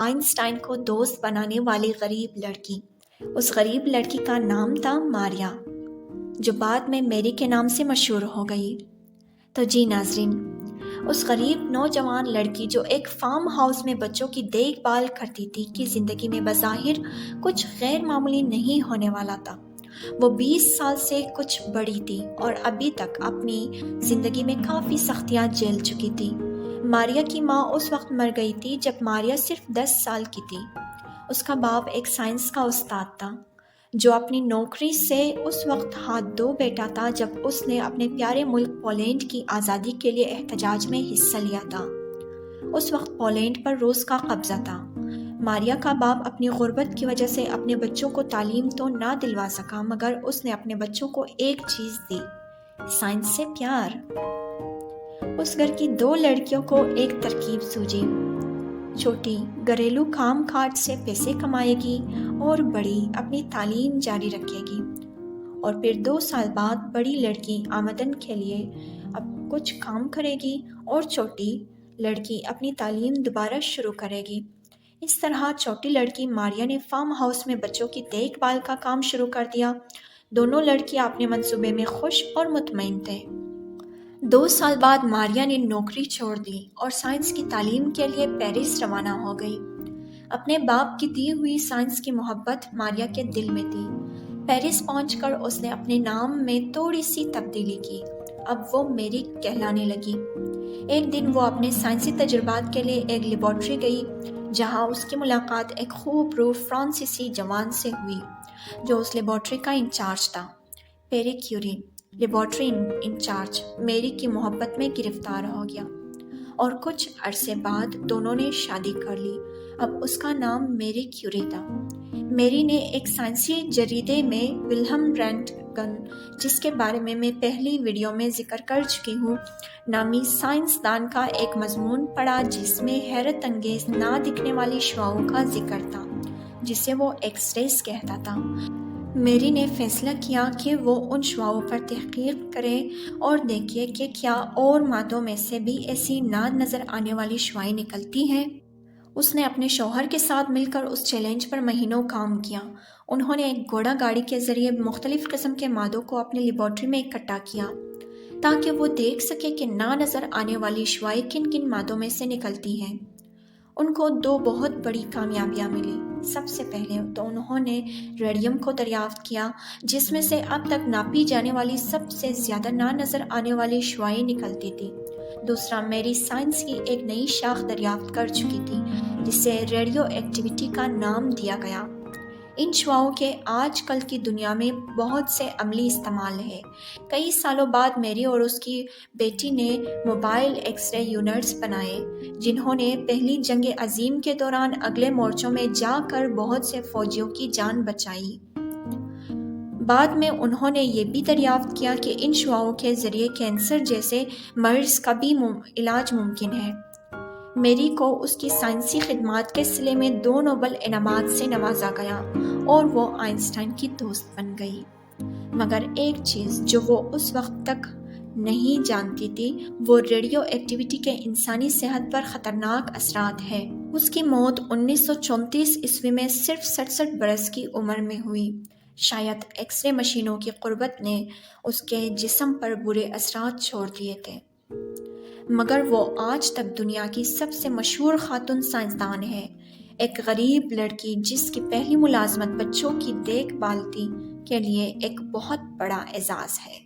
Einstein کو دوست بنانے والی غریب لڑکی۔ اس غریب لڑکی کا نام تھا ماریا، جو بعد میں میری کے نام سے مشہور ہو گئی۔ تو جی ناظرین، اس غریب نوجوان لڑکی جو ایک فارم ہاؤس میں بچوں کی دیکھ بھال کرتی تھی کی زندگی میں بظاہر کچھ غیر معمولی نہیں ہونے والا تھا۔ وہ 20 سال سے کچھ بڑی تھی اور ابھی تک اپنی زندگی میں کافی سختیاں جھیل چکی تھی۔ ماریا کی ماں اس وقت مر گئی تھی جب ماریا صرف 10 سال کی تھی۔ اس کا باپ ایک سائنس کا استاد تھا جو اپنی نوکری سے اس وقت ہاتھ دھو بیٹھا تھا جب اس نے اپنے پیارے ملک پولینڈ کی آزادی کے لیے احتجاج میں حصہ لیا تھا۔ اس وقت پولینڈ پر روس کا قبضہ تھا۔ ماریا کا باپ اپنی غربت کی وجہ سے اپنے بچوں کو تعلیم تو نہ دلوا سکا، مگر اس نے اپنے بچوں کو ایک چیز دی: سائنس سے پیار۔ اس گھر کی 2 لڑکیوں کو ایک ترکیب سوجی: چھوٹی گھریلو کام کاج سے پیسے کمائے گی اور بڑی اپنی تعلیم جاری رکھے گی، اور پھر 2 سال بعد بڑی لڑکی آمدن کے لیے اب کچھ کام کرے گی اور چھوٹی لڑکی اپنی تعلیم دوبارہ شروع کرے گی۔ اس طرح چھوٹی لڑکی ماریا نے فارم ہاؤس میں بچوں کی دیکھ بھال کا کام شروع کر دیا۔ دونوں لڑکیاں اپنے منصوبے میں خوش اور مطمئن تھے۔ 2 سال بعد ماریا نے نوکری چھوڑ دی اور سائنس کی تعلیم کے لیے پیرس روانہ ہو گئی۔ اپنے باپ کی دی ہوئی سائنس کی محبت ماریا کے دل میں تھی۔ پیرس پہنچ کر اس نے اپنے نام میں تھوڑی سی تبدیلی کی۔ اب وہ میری کہلانے لگی۔ ایک دن وہ اپنے سائنسی تجربات کے لیے ایک لیبارٹری گئی، جہاں اس کی ملاقات ایک خوب رو فرانسیسی جوان سے ہوئی جو اس لیبارٹری کا انچارج تھا۔ پیری کیوری، لیبارٹری انچارج، میری کی محبت میں گرفتار ہو گیا اور کچھ عرصے بعد دونوں نے شادی کر لی۔ اب اس کا نام میری کیوری تھا۔ میری نے ایک سائنسی جریدے میں ولہم رنٹگن، جس کے بارے میں پہلی ویڈیو میں ذکر کر چکی ہوں، نامی سائنسدان کا ایک مضمون پڑھا جس میں حیرت انگیز نہ دکھنے والی شعاعوں کا ذکر تھا جسے وہ ایکس ریز کہتا تھا۔ میری نے فیصلہ کیا کہ وہ ان شعاعوں پر تحقیق کرے اور دیکھے کہ کیا اور مادوں میں سے بھی ایسی نہ نظر آنے والی شعاعیں نکلتی ہیں۔ اس نے اپنے شوہر کے ساتھ مل کر اس چیلنج پر مہینوں کام کیا۔ انہوں نے ایک گھوڑا گاڑی کے ذریعے مختلف قسم کے مادوں کو اپنی لیبارٹری میں اکٹھا کیا تاکہ وہ دیکھ سکے کہ نہ نظر آنے والی شعاعیں کن کن مادوں میں سے نکلتی ہیں۔ ان کو 2 بہت بڑی کامیابیاں ملی۔ سب سے پہلے تو انہوں نے ریڈیم کو دریافت کیا، جس میں سے اب تک ناپی جانے والی سب سے زیادہ نہ نظر آنے والی شعاعیں نکلتی تھی۔ دوسرا، میری سائنس کی ایک نئی شاخ دریافت کر چکی تھی جسے ریڈیو ایکٹیویٹی کا نام دیا گیا۔ ان شعاعوں کے آج کل کی دنیا میں بہت سے عملی استعمال ہیں۔ کئی سالوں بعد میری اور اس کی بیٹی نے موبائل ایکس رے یونٹس بنائے جنہوں نے پہلی جنگ عظیم کے دوران اگلے مورچوں میں جا کر بہت سے فوجیوں کی جان بچائی۔ بعد میں انہوں نے یہ بھی دریافت کیا کہ ان شعاعوں کے ذریعے کینسر جیسے مرض کا بھی علاج ممکن ہے۔ میری کو اس کی سائنسی خدمات کے صلے میں 2 نوبل انعامات سے نوازا گیا اور وہ آئنسٹائن کی دوست بن گئی۔ مگر ایک چیز جو وہ اس وقت تک نہیں جانتی تھی، وہ ریڈیو ایکٹیویٹی کے انسانی صحت پر خطرناک اثرات ہے۔ اس کی موت 1934 عیسوی میں صرف 67 برس کی عمر میں ہوئی۔ شاید ایکس رے مشینوں کی قربت نے اس کے جسم پر برے اثرات چھوڑ دیے تھے، مگر وہ آج تک دنیا کی سب سے مشہور خاتون سائنسدان ہے۔ ایک غریب لڑکی جس کی پہلی ملازمت بچوں کی دیکھ بھال تھی، کے لیے ایک بہت بڑا اعزاز ہے۔